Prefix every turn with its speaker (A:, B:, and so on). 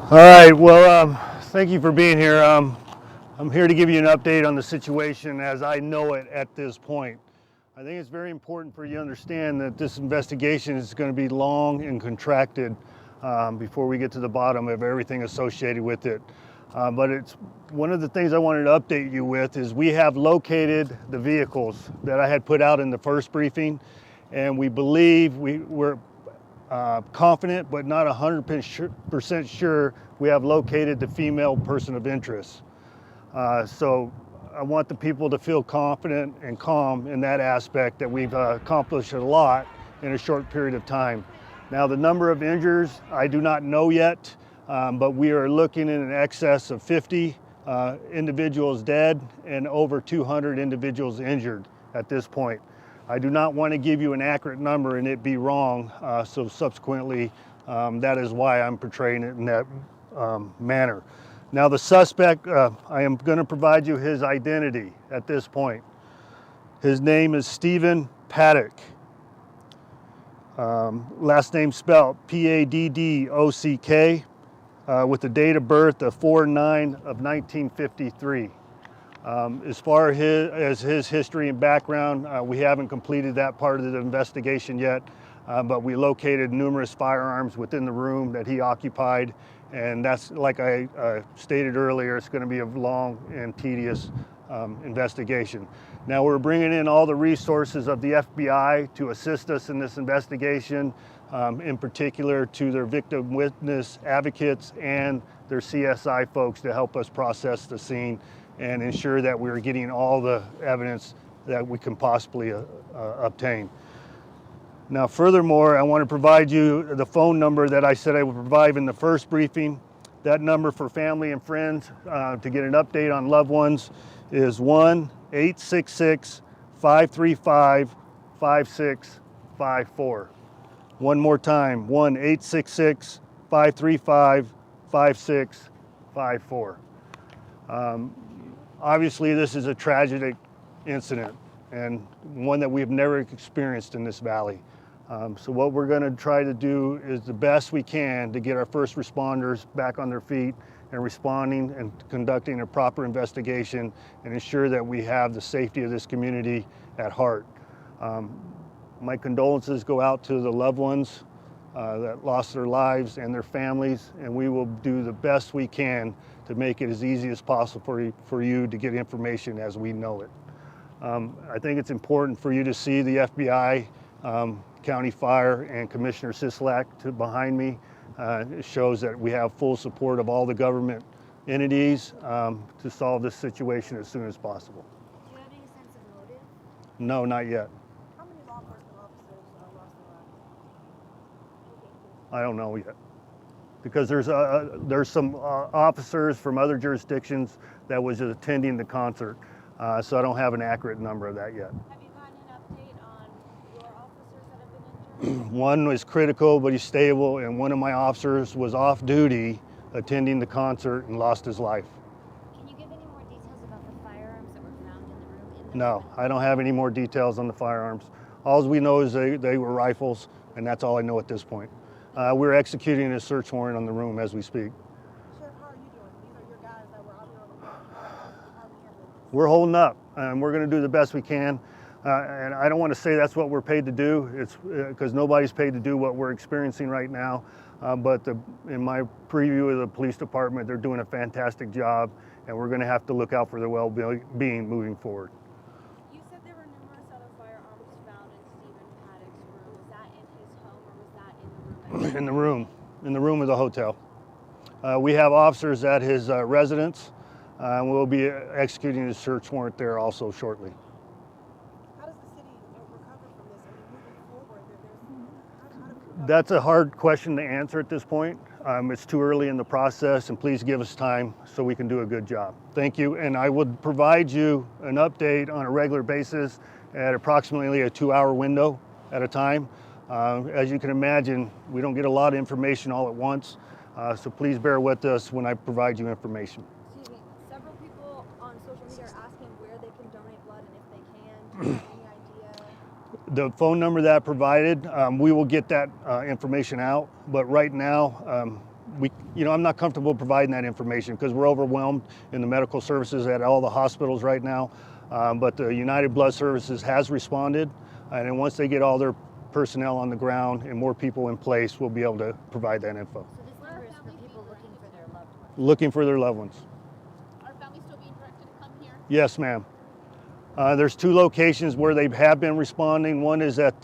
A: All right, well, thank you for being here. I'm here to give you an update on the situation as I know it at this point. I think it's very important for you to understand that this investigation is going to be long and contracted before we get to the bottom of everything associated with it. But it's one of the things I wanted to update you with is we have located the vehicles that I had put out in the first briefing, and we believe we're confident but not 100% sure we have located the female person of interest. So I want the people to feel confident and calm in that aspect that we've accomplished a lot in a short period of time. Now the number of injuries I do not know yet, but we are looking in excess of 50 individuals dead and over 200 individuals injured at this point. I do not want to give you an accurate number and it be wrong, so subsequently that is why I'm portraying it in that manner. Now the suspect, I am going to provide you his identity at this point. His name is Stephen Paddock. Last name spelled P-A-D-D-O-C-K, with the date of birth of 4/9 of 1953. As far as his history and background, we haven't completed that part of the investigation yet, but we located numerous firearms within the room that he occupied, and that's, like I stated earlier, it's going to be a long and tedious investigation. Now we're bringing in all the resources of the FBI to assist us in this investigation, in particular to their victim witness advocates and their CSI folks to help us process the scene and ensure that we're getting all the evidence that we can possibly obtain. Now, furthermore, I want to provide you the phone number that I said I would provide in the first briefing. That number for family and friends to get an update on loved ones is 1-866-535-5654. One more time, 1-866-535-5654. Obviously, this is a tragic incident and one that we've never experienced in this valley. So what we're going to try to do is the best we can to get our first responders back on their feet and responding and conducting a proper investigation and ensure that we have the safety of this community at heart. My condolences go out to the loved ones that lost their lives and their families, and we will do the best we can to make it as easy as possible for you to get information as we know it. I think it's important for you to see the FBI, County Fire, and Commissioner Sisolak behind me. It shows that we have full support of all the government entities to solve this situation as soon as possible.
B: Do you have any sense of motive?
A: No, not yet.
C: How many law enforcement officers lost their lives?
A: I don't know yet. Because there's some officers from other jurisdictions that was attending the concert, so I don't have an accurate number of that yet.
B: Have you gotten an update on your officers that have been injured?
A: One was critical, but he's stable, and one of my officers was off duty attending the concert and lost his life.
B: Can you give any more details about the firearms that were found in the room?
A: No, I don't have any more details on the firearms. All we know is they were rifles, and that's all I know at this point. We're executing a search warrant on the room as we speak.
C: Sheriff, how are you doing? These are your guys that were out there on the road. How are we handling
A: We're holding up, and we're going to do the best we can. And I don't want to say that's what we're paid to do. It's because nobody's paid to do what we're experiencing right now. But in my preview of the police department, they're doing a fantastic job, and we're going to have to look out for their well-being moving forward.
B: You said there were numerous other firearms found in Stephen Paddock's room. Was that in his home or was that in the room?
A: In the room of the hotel. We have officers at his residence, and we'll be executing a search warrant there also shortly.
C: How does the city recover from this? I mean, moving forward, how do we
A: That's a hard question to answer at this point. It's too early in the process, and please give us time so we can do a good job. Thank you, and I would provide you an update on a regular basis at approximately a 2-hour window at a time. As you can imagine, we don't get a lot of information all at once, so please bear with us when I provide you information.
B: Excuse me. Several people on social media are asking where they can donate blood and if they can. Do you have any idea?
A: The phone number that I provided, we will get that information out, but right now I'm not comfortable providing that information because we're overwhelmed in the medical services at all the hospitals right now. But the United Blood Services has responded, and then once they get all their personnel on the ground and more people in place, we'll be able to provide that info.
D: So this number is for people looking for their loved ones?
A: Looking for their loved ones.
E: Are families still being directed to come here?
A: Yes, ma'am. There's 2 locations where they have been responding. One is at